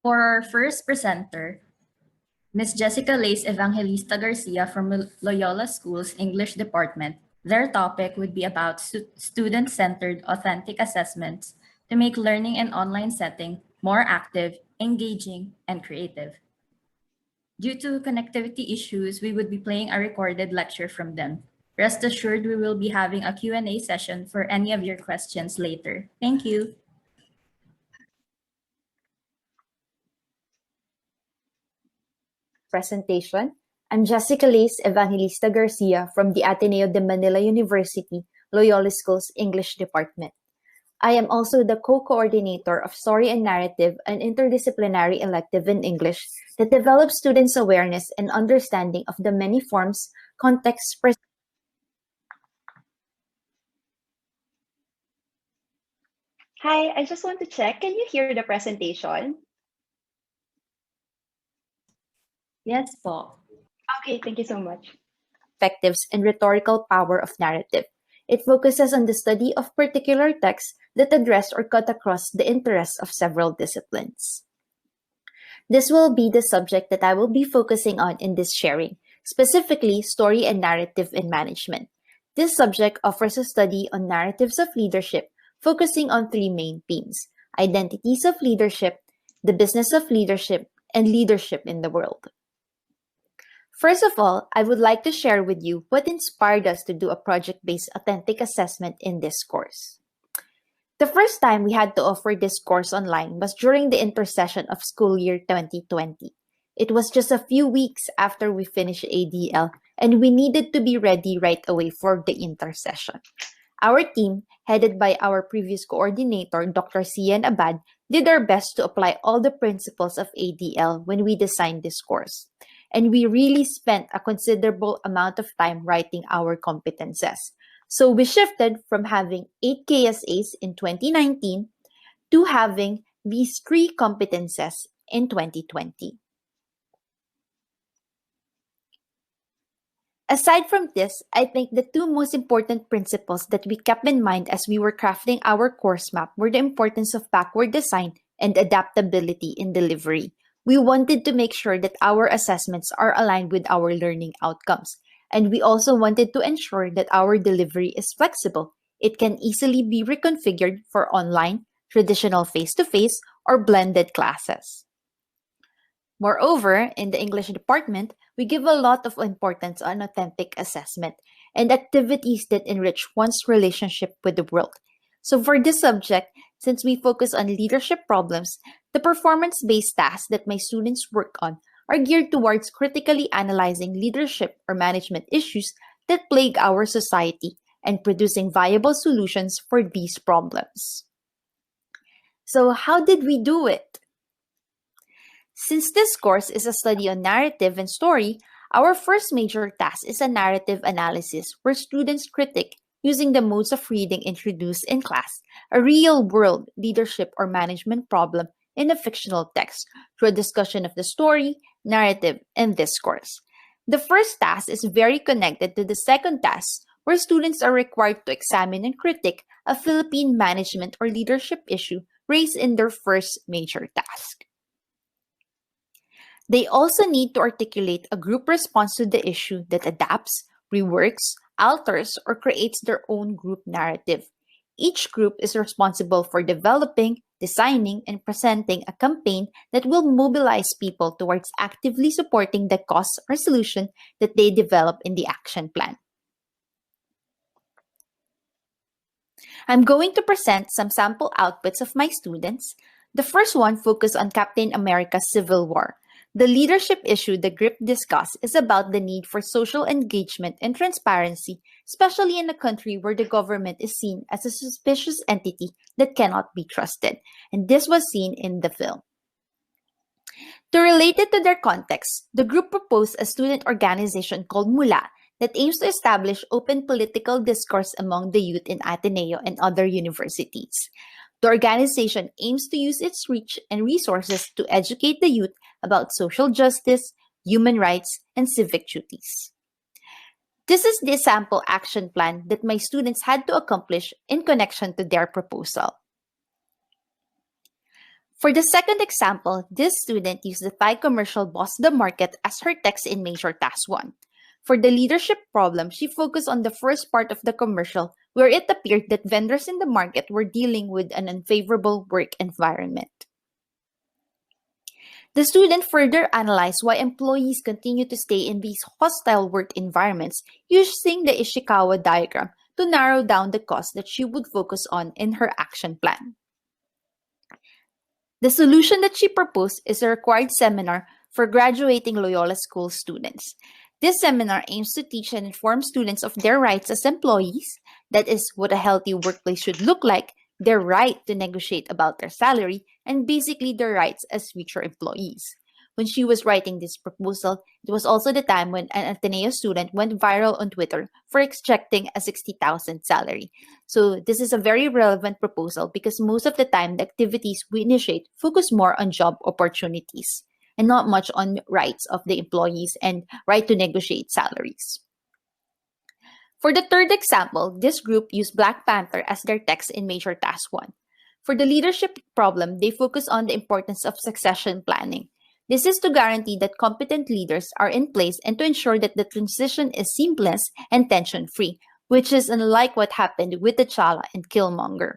For our first presenter, Ms. Jessica Lace Evangelista-Garcia from Loyola School's English Department, their topic would be about student-centered authentic assessments to make learning in online setting more active, engaging, and creative. Due to connectivity issues, we would be playing a recorded lecture from them. Rest assured, we will be having a Q&A session for any of your questions later. Thank you. Presentation. I'm Jessica Lace Evangelista-Garcia from the Ateneo de Manila University, Loyola School's English Department. I am also the co-coordinator of Story and Narrative, an interdisciplinary elective in English that develops students' awareness and understanding of the many forms, contexts, Hi, I just want to check. Can you hear the presentation? Yes po. Okay, thank you so much. perspectives and rhetorical power of narrative. It focuses on the study of particular texts that address or cut across the interests of several disciplines. This will be the subject that I will be focusing on in this sharing, specifically story and narrative in management. This subject offers a study on narratives of leadership, focusing on three main themes: identities of leadership, the business of leadership, and leadership in the world. First of all, I would like to share with you what inspired us to do a project-based authentic assessment in this course. The first time we had to offer this course online was during the intersession of school year 2020. It was just a few weeks after we finished ADL, and we needed to be ready right away for the intersession. Our team, headed by our previous coordinator, Dr. Cian Abad, did our best to apply all the principles of ADL when we designed this course. And we really spent a considerable amount of time writing our competences. So we shifted from having 8 KSAs in 2019 to having these 3 competences in 2020. Aside from this, I think the 2 most important principles that we kept in mind as we were crafting our course map were the importance of backward design and adaptability in delivery. We wanted to make sure that our assessments are aligned with our learning outcomes. And we also wanted to ensure that our delivery is flexible. It can easily be reconfigured for online, traditional face-to-face, or blended classes. Moreover, in the English department, we give a lot of importance on authentic assessment and activities that enrich one's relationship with the world. So for this subject, since we focus on leadership problems, the performance-based tasks that my students work on are geared towards critically analyzing leadership or management issues that plague our society and producing viable solutions for these problems. So how did we do it? Since this course is a study on narrative and story, our first major task is a narrative analysis where students critique, using the modes of reading introduced in class, a real-world leadership or management problem in a fictional text through a discussion of the story, narrative, and discourse. The first task is very connected to the second task, where students are required to examine and critique a Philippine management or leadership issue raised in their first major task. They also need to articulate a group response to the issue that adapts, reworks, alters, or creates their own group narrative. Each group is responsible for developing, designing, and presenting a campaign that will mobilize people towards actively supporting the cause or solution that they develop in the action plan. I'm going to present some sample outputs of my students. The first one focused on Captain America's Civil War. The leadership issue the group discussed is about the need for social engagement and transparency, especially in a country where the government is seen as a suspicious entity that cannot be trusted. And this was seen in the film. To relate it to their context, the group proposed a student organization called Mula that aims to establish open political discourse among the youth in Ateneo and other universities. The organization aims to use its reach and resources to educate the youth about social justice, human rights, and civic duties. This is the sample action plan that my students had to accomplish in connection to their proposal. For the second example, this student used the Thai commercial Boss the Market as her text in Major Task 1. For the leadership problem, she focused on the first part of the commercial where it appeared that vendors in the market were dealing with an unfavorable work environment. The student further analyzed why employees continue to stay in these hostile work environments using the Ishikawa diagram to narrow down the cause that she would focus on in her action plan. The solution that she proposed is a required seminar for graduating Loyola School students. This seminar aims to teach and inform students of their rights as employees, that is, what a healthy workplace should look like, their right to negotiate about their salary, and basically their rights as future employees. When she was writing this proposal, it was also the time when an Ateneo student went viral on Twitter for expecting a 60,000 salary. So this is a very relevant proposal because most of the time the activities we initiate focus more on job opportunities and not much on rights of the employees and right to negotiate salaries. For the third example, this group used Black Panther as their text in Major Task 1. For the leadership problem, they focus on the importance of succession planning. This is to guarantee that competent leaders are in place and to ensure that the transition is seamless and tension-free, which is unlike what happened with T'Challa and Killmonger.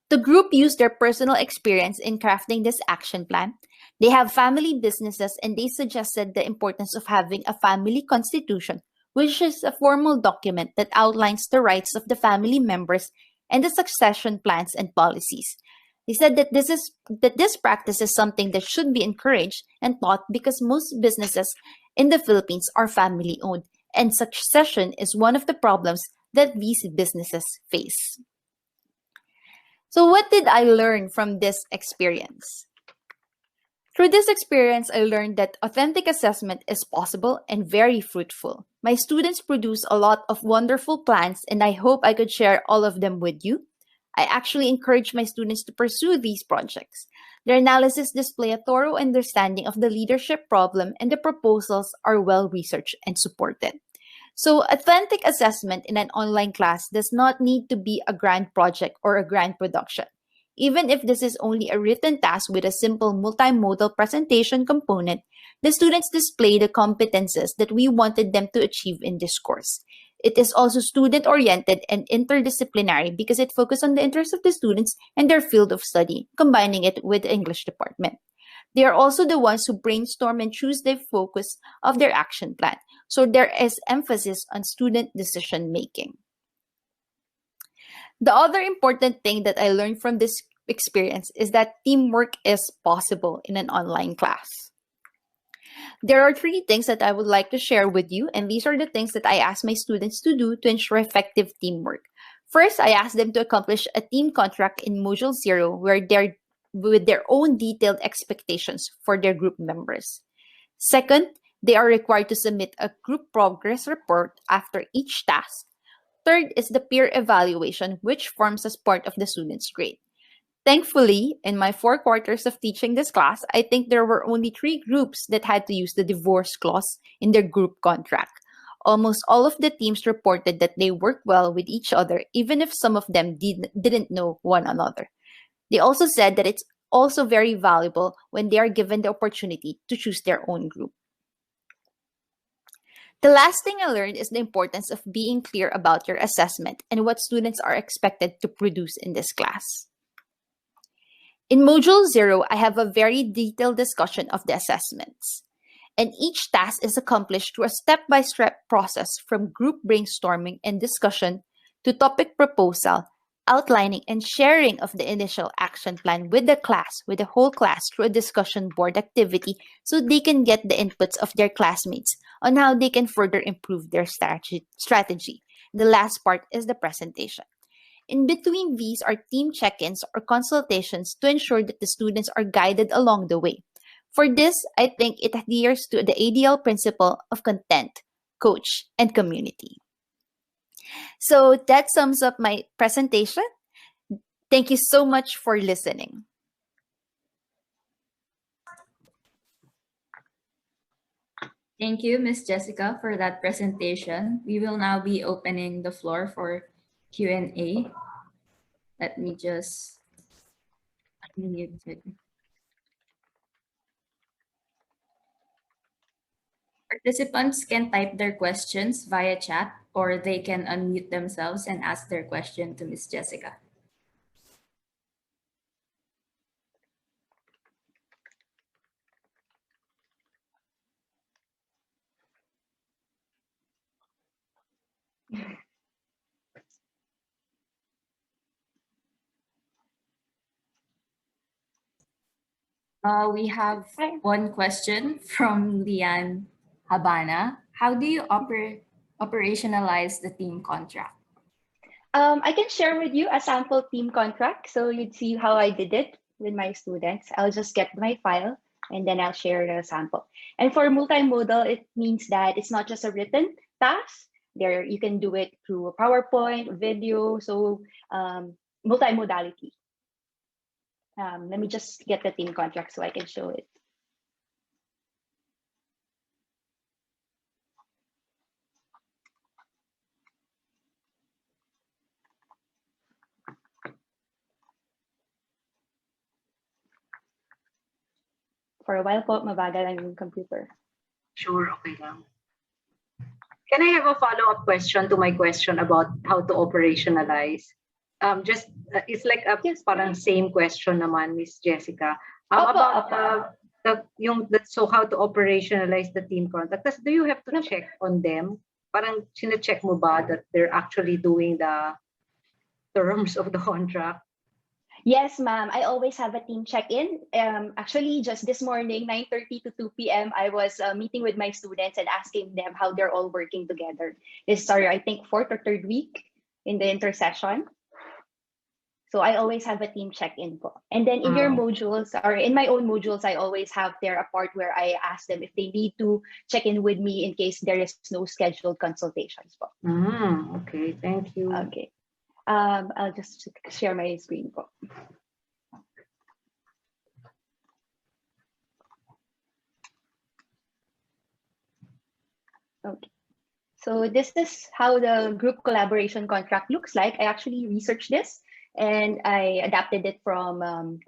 The group used their personal experience in crafting this action plan. They have family businesses and they suggested the importance of having a family constitution, which is a formal document that outlines the rights of the family members and the succession plans and policies. They said that this practice is something that should be encouraged and taught because most businesses in the Philippines are family-owned, and succession is one of the problems that these businesses face. So what did I learn from this experience? Through this experience, I learned that authentic assessment is possible and very fruitful. My students produce a lot of wonderful plans, and I hope I could share all of them with you. I actually encourage my students to pursue these projects. Their analysis display a thorough understanding of the leadership problem, and the proposals are well researched and supported. So authentic assessment in an online class does not need to be a grand project or a grand production. Even if this is only a written task with a simple multimodal presentation component, the students display the competences that we wanted them to achieve in this course. It is also student-oriented and interdisciplinary because it focuses on the interests of the students and their field of study, combining it with the English department. They are also the ones who brainstorm and choose the focus of their action plan. So there is emphasis on student decision-making. The other important thing that I learned from this experience is that teamwork is possible in an online class. There are 3 things that I would like to share with you, and these are the things that I ask my students to do to ensure effective teamwork. First, I ask them to accomplish a team contract in Module 0 where they're with their own detailed expectations for their group members. Second, they are required to submit a group progress report after each task. Third is the peer evaluation, which forms as part of the student's grade. Thankfully, in my 4 quarters of teaching this class, I think there were only 3 groups that had to use the divorce clause in their group contract. Almost all of the teams reported that they worked well with each other, even if some of them didn't know one another. They also said that it's also very valuable when they are given the opportunity to choose their own group. The last thing I learned is the importance of being clear about your assessment and what students are expected to produce in this class. In Module 0, I have a very detailed discussion of the assessments, and each task is accomplished through a step-by-step process from group brainstorming and discussion to topic proposal, outlining and sharing of the initial action plan with the whole class through a discussion board activity so they can get the inputs of their classmates on how they can further improve their strategy. The last part is the presentation. In between these are team check-ins or consultations to ensure that the students are guided along the way. For this, I think it adheres to the ADL principle of content, coach, and community. So that sums up my presentation. Thank you so much for listening. Thank you, Ms. Jessica, for that presentation. We will now be opening the floor for Q&A. Let me just Muted. Participants can type their questions via chat or they can unmute themselves and ask their question to Miss Jessica. We have Hi. one question from Lian Habana. How do you operationalize the team contract? I can share with you a sample team contract so you'd see how I did it with my students. I'll just get my file and then I'll share the sample. And for multimodal, it means that it's not just a written task. There you can do it through a PowerPoint, video, so multimodality. Let me just get the team contract so I can show it. For a while po, mabagal ang computer. Sure, okay lang. Can I have a follow-up question to my question about how to operationalize? It's like a Yes. parang same question naman, Miss Jessica. Opo, About opo. so how to operationalize the team contract. Do you have to No. check on them? Parang sine-check mo ba that they're actually doing the terms of the contract? Yes, ma'am. I always have a team check-in. Actually, just this morning, 9:30 to 2 p.m., I was meeting with my students and asking them how they're all working together. This is our, I think, fourth or third week in the Intersession. So I always have a team check-in po. And then in your modules, or in my own modules, I always have there a part where I ask them if they need to check in with me in case there is no scheduled consultations po. Okay, thank you. Okay. I'll just share my screen po. Okay. So this is how the group collaboration contract looks like. I actually researched this and I adapted it from,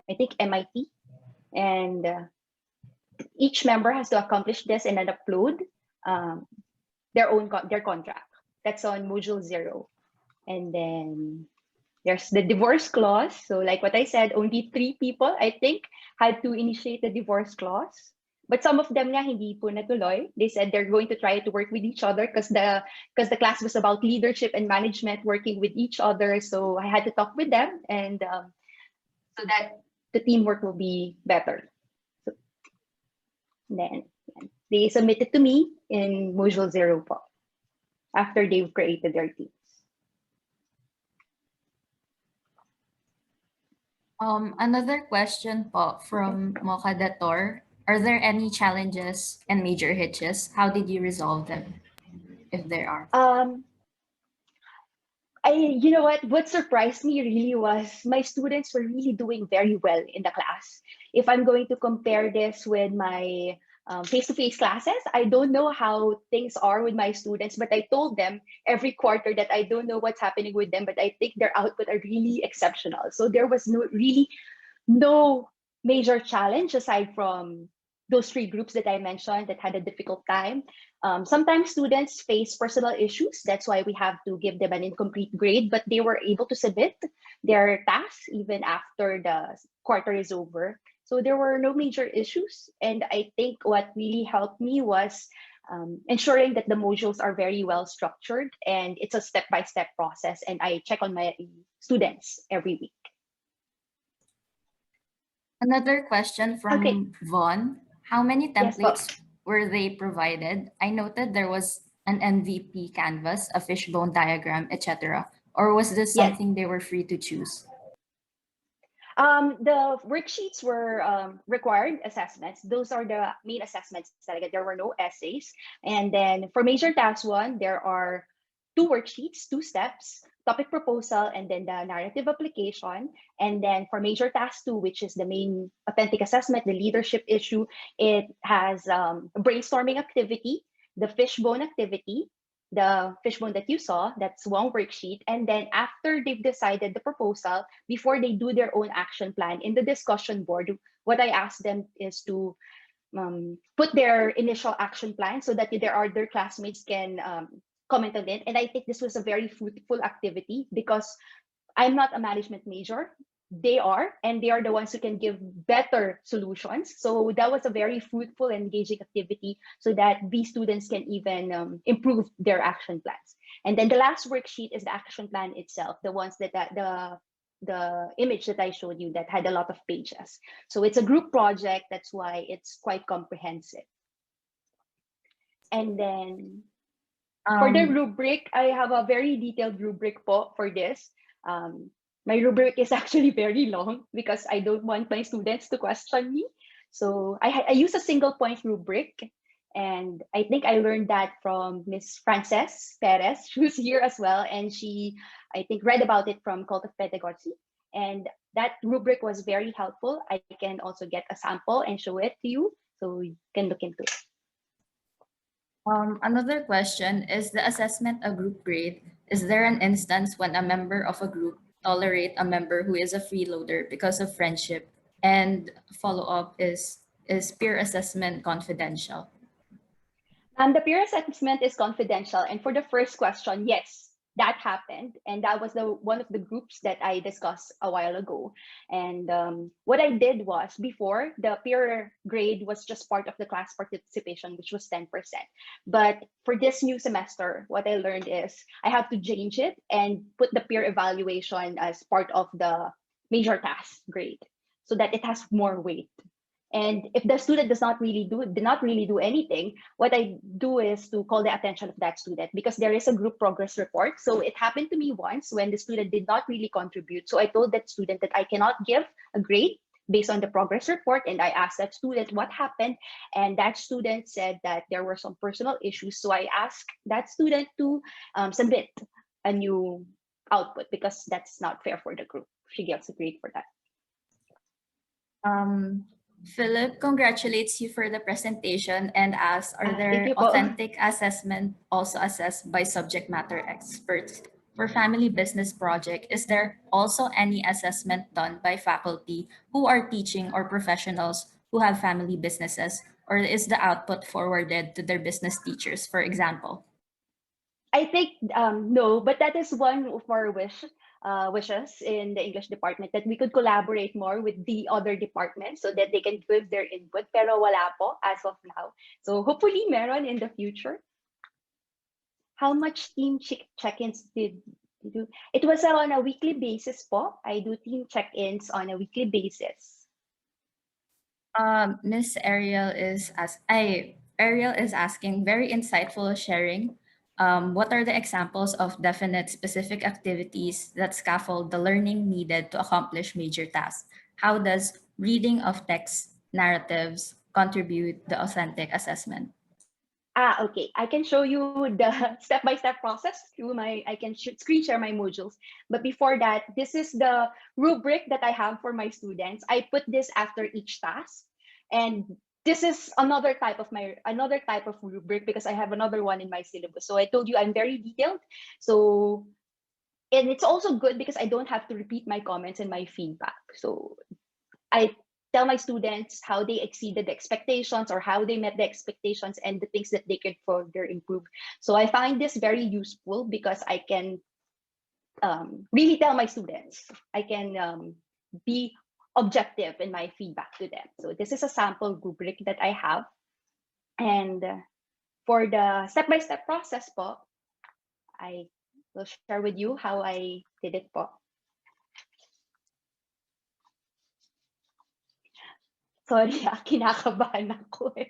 I think, MIT. And each member has to accomplish this and then upload their contract. That's on module 0. And then there's the divorce clause. So like what I said, only 3 people, I think, had to initiate the divorce clause. But some of them nga hindi po natuloy. They said they're going to try to work with each other because the class was about leadership and management working with each other. So I had to talk with them and so that the teamwork will be better. So then they submitted to me in module 0 po, after they've created their teams. Another question po from Mokadator. Are there any challenges and major hitches? How did you resolve them, if there are? You know what surprised me really was my students were really doing very well in the class. If I'm going to compare this with my face-to-face classes, I don't know how things are with my students, but I told them every quarter that I don't know what's happening with them, but I think their output are really exceptional. So there was no major challenge aside from those 3 groups that I mentioned that had a difficult time. Sometimes students face personal issues. That's why we have to give them an incomplete grade, but they were able to submit their tasks even after the quarter is over. So there were no major issues. And I think what really helped me was ensuring that the modules are very well structured and it's a step-by-step process. And I check on my students every week. Another question from Vaughn. How many templates were they provided? I noted there was an MVP canvas, a fishbone diagram, etc. Or was this something they were free to choose? The worksheets were required assessments. Those are the main assessments. There were no essays. And then for major task 1, there are 2 worksheets, 2 steps, topic proposal, and then the narrative application. And then for major task 2, which is the main authentic assessment, the leadership issue, it has a brainstorming activity, the fishbone activity, the fishbone that you saw, that's one worksheet. And then after they've decided the proposal, before they do their own action plan in the discussion board, what I ask them is to put their initial action plan so that their other classmates can comment on it. And I think this was a very fruitful activity because I'm not a management major. They are, and they are the ones who can give better solutions. So that was a very fruitful and engaging activity so that these students can even improve their action plans. And then the last worksheet is the action plan itself, the ones that the image that I showed you that had a lot of pages. So it's a group project. That's why it's quite comprehensive. And then for the rubric, I have a very detailed rubric for this. My rubric is actually very long because I don't want my students to question me. So I use a single point rubric. And I think I learned that from Miss Frances Perez, who's here as well. And she, I think, read about it from Cult of Pedagogy. And that rubric was very helpful. I can also get a sample and show it to you so you can look into it. Another question, is the assessment a group grade? Is there an instance when a member of a group tolerate a member who is a freeloader because of friendship? And follow-up is peer assessment confidential? The peer assessment is confidential. And for the first question, yes, that happened. And that was one of the groups that I discussed a while ago. And what I did was, before, the peer grade was just part of the class participation, which was 10%. But for this new semester, what I learned is I have to change it and put the peer evaluation as part of the major task grade so that it has more weight. And if the student did not really do anything, what I do is to call the attention of that student, because there is a group progress report. So it happened to me once when the student did not really contribute. So I told that student that I cannot give a grade based on the progress report. And I asked that student what happened. And that student said that there were some personal issues. So I asked that student to submit a new output because that's not fair for the group. She gets a grade for that. Philip congratulates you for the presentation and asks, are there Thank you po. authentic assessment also assessed by subject matter experts? For family business project, is there also any assessment done by faculty who are teaching or professionals who have family businesses, or is the output forwarded to their business teachers, for example? I think no, but that is one of our wishes in the English department, that we could collaborate more with the other departments so that they can give their input. Pero wala po as of now. So hopefully meron in the future. How much team check-ins did you do? It was on a weekly basis po. I do team check-ins on a weekly basis. Miss Ariel is asking, very insightful sharing. What are the examples of definite specific activities that scaffold the learning needed to accomplish major tasks? How does reading of text narratives contribute the authentic assessment? Okay. I can show you the step-by-step process through I can screen share my modules. But before that, this is the rubric that I have for my students. I put this after each task. And this is another type of rubric because I have another one in my syllabus. So I told you I'm very detailed. So, and it's also good because I don't have to repeat my comments and my feedback. So I tell my students how they exceeded the expectations or how they met the expectations and the things that they can further improve. So I find this very useful because I can really tell my students. I can be objective in my feedback to them. So this is a sample rubric that I have. And for the step-by-step process po, I will share with you how I did it po. Sorry, kinakabahan ako eh.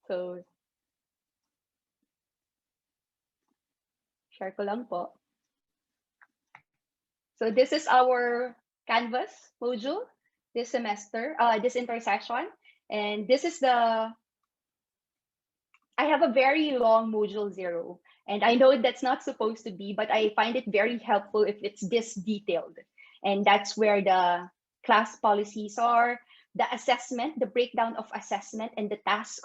So, share ko lang po. So this is our Canvas module this semester, this intersession. And this is I have a very long module 0. And I know that's not supposed to be, but I find it very helpful if it's this detailed. And that's where the class policies are, The assessment, the breakdown of assessment and the task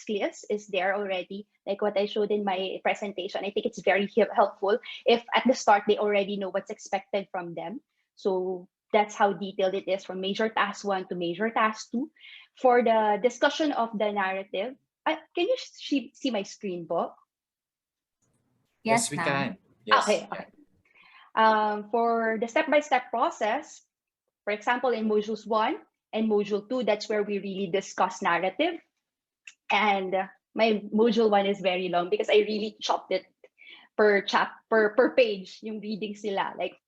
list is there already, like what I showed in my presentation. I think it's very helpful if at the start they already know what's expected from them. So that's how detailed it is from major task 1 to major task 2. For the discussion of the narrative, can you see my screen, po? Yes, we ma'am. can. Yes. Okay. For the step-by-step process, for example, in modules 1 and module 2, that's where we really discuss narrative. And my module 1 is very long because I really chopped it per page, yung readings nila, like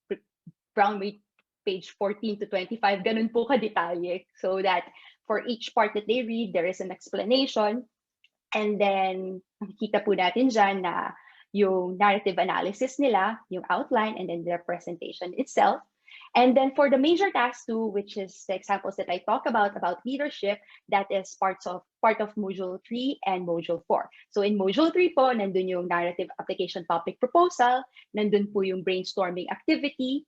brown weight page 14 to 25, ganun po ka-detalye, so that for each part that they read, there is an explanation. And then, makikita po natin dyan na yung narrative analysis nila, yung outline, and then their presentation itself. And then for the major task 2, which is the examples that I talk about leadership, that is part of module 3 and module 4. So in module 3 po, nandun yung narrative application topic proposal, nandun po yung brainstorming activity,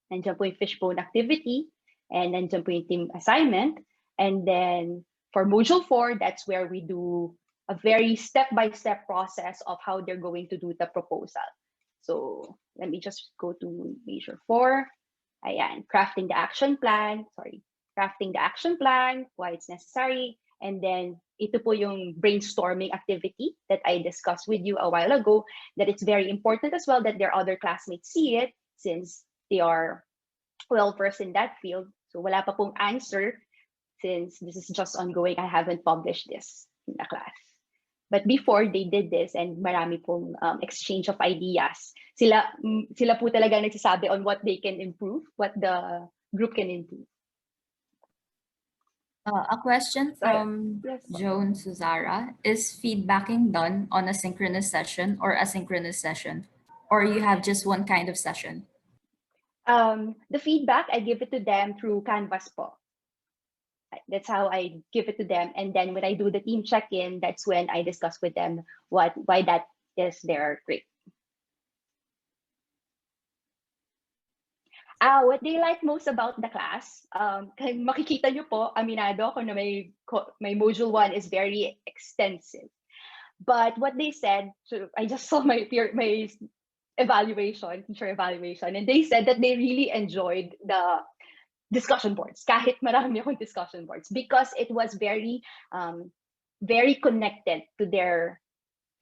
nandyan po yung fishbone activity, and nandyan po yung team assignment. And then for module 4, that's where we do a very step-by-step process of how they're going to do the proposal. So let me just go to major 4. Ayan, crafting the action plan, why it's necessary. And then ito po yung brainstorming activity that I discussed with you a while ago, that it's very important as well that their other classmates see it, since they are well-versed in that field. So wala pa pong answer, since this is just ongoing. I haven't published this in the class. But before, they did this, and marami pong exchange of ideas. Sila po talaga nagsasabi on what they can improve, what the group can improve. A question from Joan Suzara. Is feedbacking done on a synchronous session or asynchronous session? Or you have just one kind of session? The feedback, I give it to them through Canvas po. That's how I give it to them. And then when I do the team check-in, that's when I discuss with them why that is their grade. What they like most about the class, makikita nyo po, aminado ako na my module 1 is very extensive. But what they said, so I just saw my teacher evaluation, and they said that they really enjoyed the discussion boards, kahit marami akong discussion boards, because it was very connected to their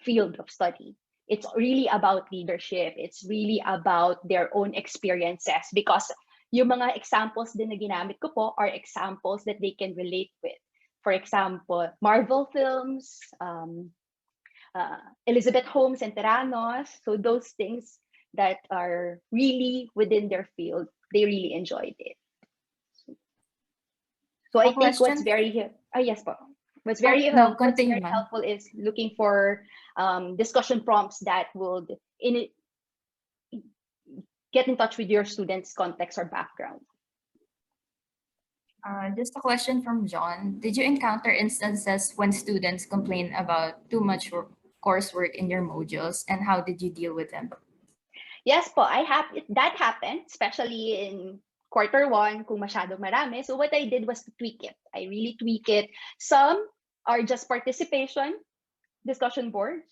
field of study. It's really about leadership. It's really about their own experiences, because yung mga examples din na ginamit ko po are examples that they can relate with. For example, Marvel films, Elizabeth Holmes and Terranos. So those things that are really within their field, they really enjoyed it. So I think what's very what's very helpful is looking for discussion prompts that would get in touch with your students' context or background. Just a question from John. Did you encounter instances when students complain about too much coursework in your modules, and how did you deal with them? Yes po, that happened, especially in Q1, kung masyadong marami. So what I did was to tweak it. I really tweak it. Some are just participation discussion boards.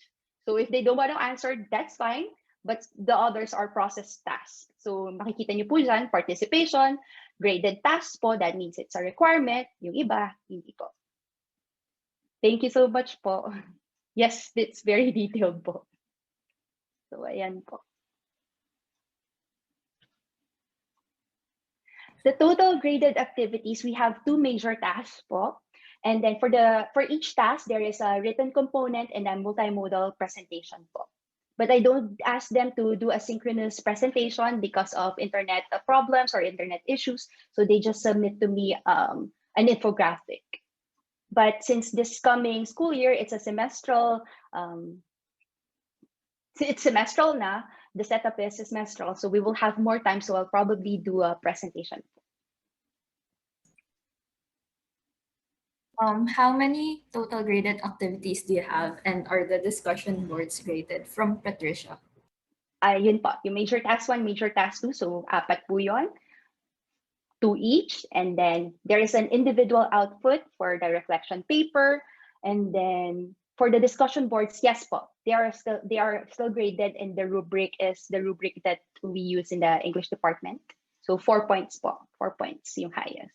So if they don't want to answer, that's fine. But the others are process tasks. So makikita niyo po dyan, participation, graded tasks po, that means it's a requirement. Yung iba, hindi po. Thank you so much po. Yes, it's very detailed po. So ayan po. The total graded activities, we have 2 major tasks po. And then for each task, there is a written component and a multimodal presentation po. But I don't ask them to do a synchronous presentation because of internet problems or internet issues. So they just submit to me an infographic. But since this coming school year, it's a semestral, it's semestral na, the setup is semestral, so we will have more time, so I'll probably do a presentation. How many total graded activities do you have, and are the discussion boards graded? From Patricia. Yun po, yung major task 1, major task 2, so 4 po yun. two each, and then there is an individual output for the reflection paper, and then for the discussion boards, yes po, they are still graded, and the rubric is the rubric that we use in the English department. So 4 points po, 4 points yung highest.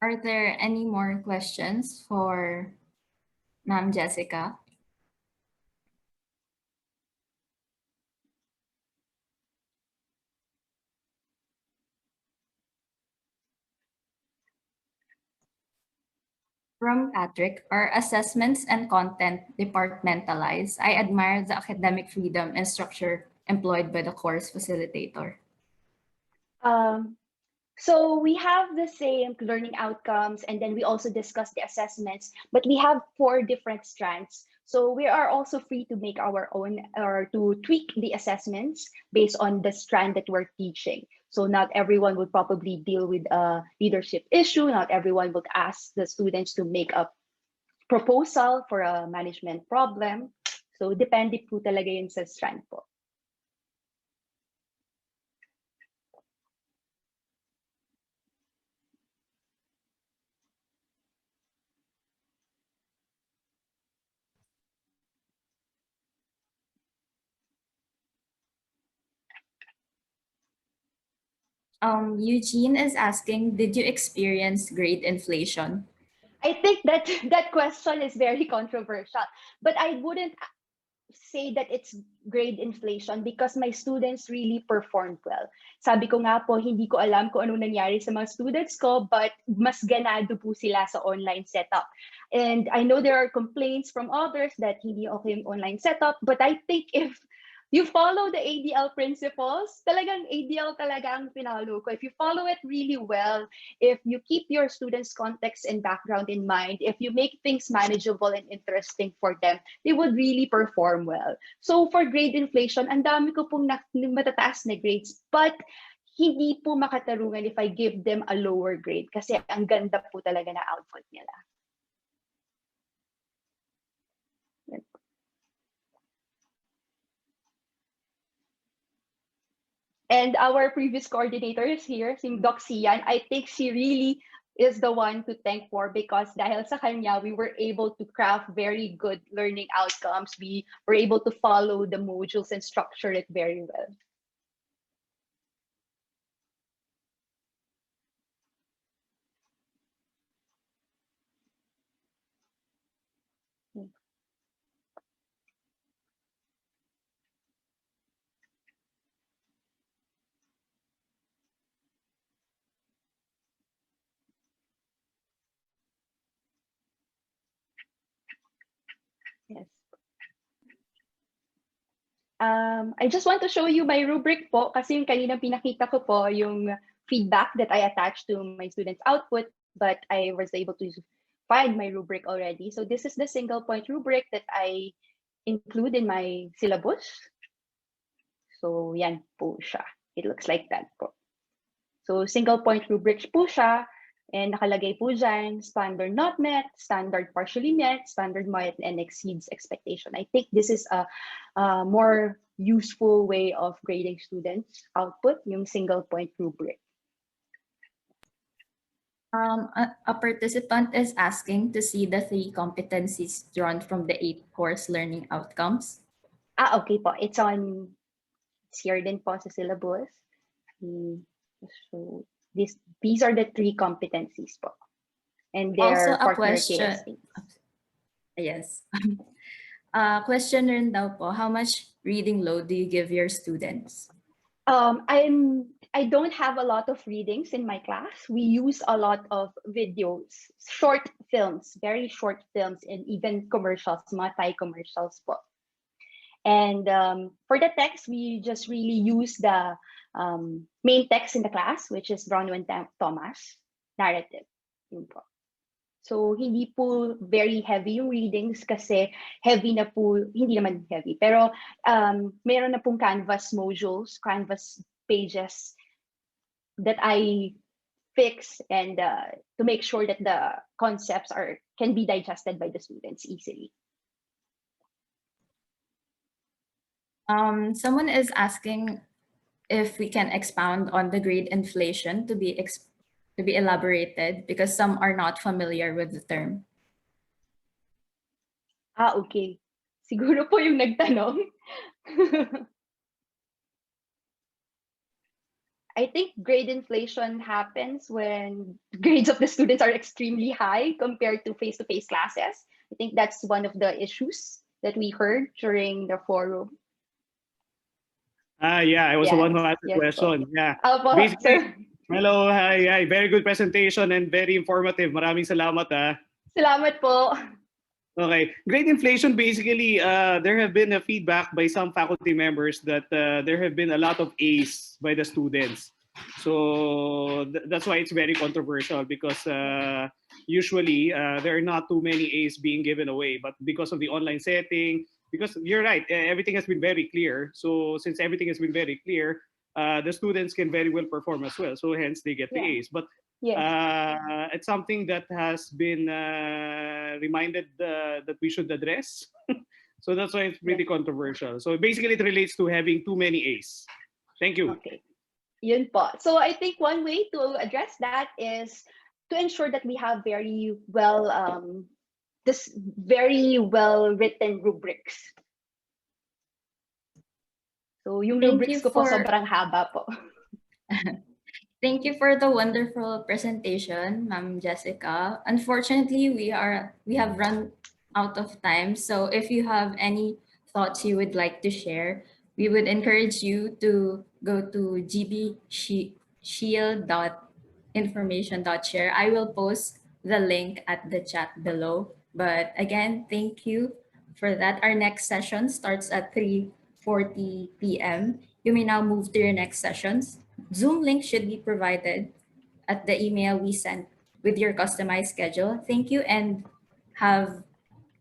Are there any more questions for Ma'am Jessica? From Patrick, are assessments and content departmentalized? I admire the academic freedom and structure employed by the course facilitator. So we have the same learning outcomes, and then we also discuss the assessments, but we have 4 different strands. So we are also free to make our own or to tweak the assessments based on the strand that we're teaching. So not everyone would probably deal with a leadership issue. Not everyone would ask the students to make a proposal for a management problem. So depende po talaga yun sa strand po. Eugene is asking, did you experience grade inflation? I think that that question is very controversial, but I wouldn't say that it's grade inflation because my students really performed well. Sabi ko nga po, hindi ko alam kung anong nangyari sa mga students ko, but mas ganado po sila sa online setup. And I know there are complaints from others that hindi okay yung online setup, but I think if you follow the ADL principles, talagang ADL talaga ang pinalo ko. If you follow it really well, if you keep your students' context and background in mind, if you make things manageable and interesting for them, they would really perform well. So for grade inflation, ang dami ko pong matataas na grades, but hindi po makatarungan if I give them a lower grade kasi ang ganda po talaga na output nila. And our previous coordinator is here, si Doc Sian. I think she really is the one to thank for because dahil sa kanya, we were able to craft very good learning outcomes. We were able to follow the modules and structure it very well. Yes. I just want to show you my rubric po kasi yung kanina pinakita ko po yung feedback that I attached to my students' output, but I was able to find my rubric already. So this is the single point rubric that I include in my syllabus. So yan po siya. It looks like that po. So single point rubric po siya. And nakalagay po dyan, standard not met, standard partially met, standard met, and exceeds expectation. I think this is a more useful way of grading students' output, yung single point rubric. A participant is asking to see the 3 competencies drawn from the 8 course learning outcomes. Okay po. It's here din po sa syllabus. So these are the 3 competencies po. And Also their a partner question. KSA. Yes. Question rin daw po, how much reading load do you give your students? I don't have a lot of readings in my class. We use a lot of videos, short films, very short films, and even commercials, mga Thai commercials po. And for the text, we just really use the main text in the class, which is Bronwyn Thomas narrative. Yun po. So hindi po very heavy yung readings kasi heavy na po, hindi naman heavy, pero meron na pong Canvas modules, Canvas pages that I fix and to make sure that the concepts can be digested by the students easily. Someone is asking if we can expound on the grade inflation to be elaborated because some are not familiar with the term. Okay. Siguro po yung nagtanong. I think grade inflation happens when grades of the students are extremely high compared to face-to-face classes. I think that's one of the issues that we heard during the forum. Yeah, I was the Yes, one who asked the yes po. question. Yeah. Opo, Basically, sir. hello, hi. Very good presentation and very informative. Maraming salamat. Salamat po. Okay. Grade inflation, basically, there have been a feedback by some faculty members that there have been a lot of A's by the students. So that's why it's very controversial because usually there are not too many A's being given away. But because of the online setting, because you're right, everything has been very clear. So since everything has been very clear, the students can very well perform as well. So hence they get the Yeah. A's. But Yes. it's something that has been reminded that we should address. So that's why it's pretty controversial. So basically, it relates to having too many A's. Thank you. Okay. Yun po. So I think one way to address that is to ensure that we have very well written rubrics. So yung Thank rubrics you ko po for- sobrang haba po. Thank you for the wonderful presentation, Ma'am Jessica. Unfortunately, we have run out of time. So if you have any thoughts you would like to share, we would encourage you to go to gbshield.information.share. I will post the link at the chat below. But again, thank you for that. Our next session starts at 3:40 p.m. You may now move to your next sessions. Zoom link should be provided at the email we sent with your customized schedule. Thank you and have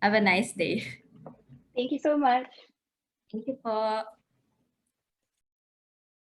a nice day. Thank you so much. Thank you po.